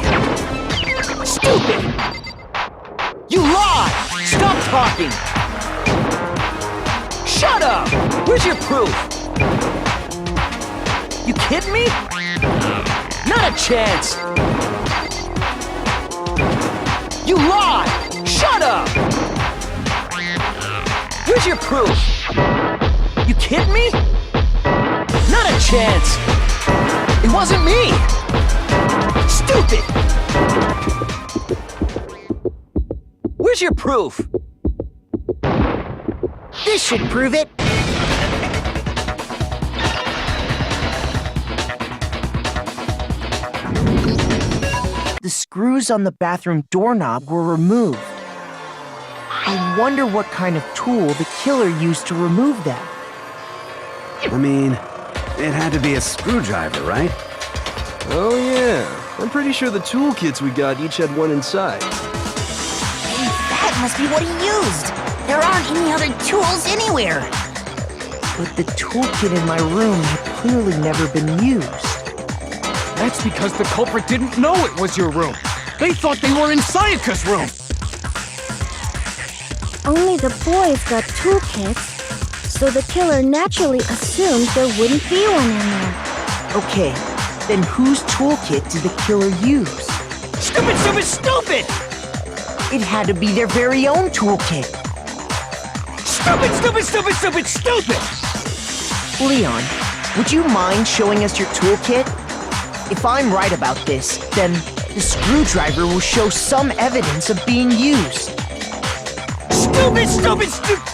Stupid! You lied! Stop talking! Shut up! Where's your proof? You kidding me? Not a chance! You lied! Shut up! Where's your proof? You kidding me? Not a chance! It wasn't me! Stupid! Where's your proof? This should prove it. The screws on the bathroom doorknob were removed. I wonder what kind of tool the killer used to remove them. I mean, it had to be a screwdriver, right? Oh yeah, I'm pretty sure the toolkits we got each had one inside. That must be what he used. There aren't any other tools anywhere. But the toolkit in my room had clearly never been used. That's because the culprit didn't know it was your room. They thought they were in Sayaka's room. Only the boys got toolkits, so the killer naturally assumed there wouldn't be one in there. Okay, then whose toolkit did the killer use? Stupid, stupid, stupid! It had to be their very own toolkit. Stupid, stupid, stupid, stupid, stupid! Leon, would you mind showing us your toolkit? If I'm right about this, then the screwdriver will show some evidence of being used. Stupid, stupid, stupid!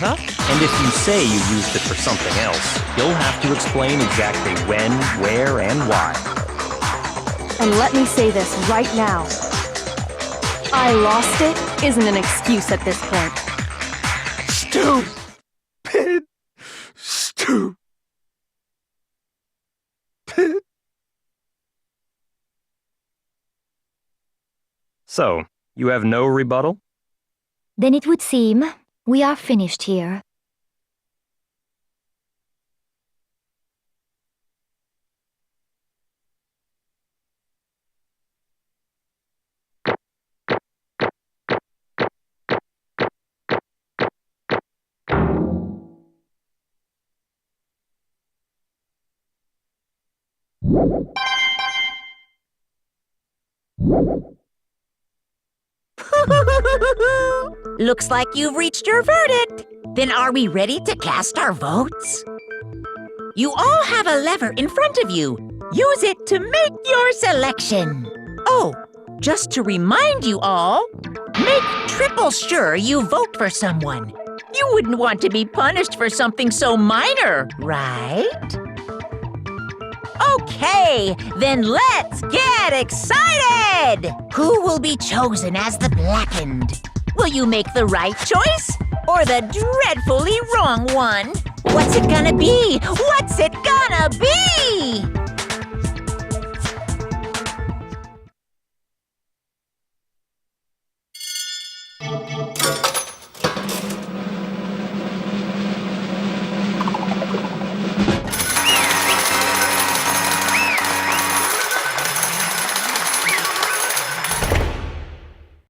Huh? And if you say you used it for something else, you'll have to explain exactly when, where, and why. And let me say this right now. I lost it isn't an excuse at this point. Stupid. Stupid. So, you have no rebuttal? Then it would seem we are finished here. Looks like you've reached your verdict. Then are we ready to cast our votes? You all have a lever in front of you. Use it to make your selection. Oh, just to remind you all, make triple sure you vote for someone. You wouldn't want to be punished for something so minor, right? Okay, then let's get excited! Who will be chosen as the blackened? Will you make the right choice or the dreadfully wrong one? What's it gonna be? What's it gonna be?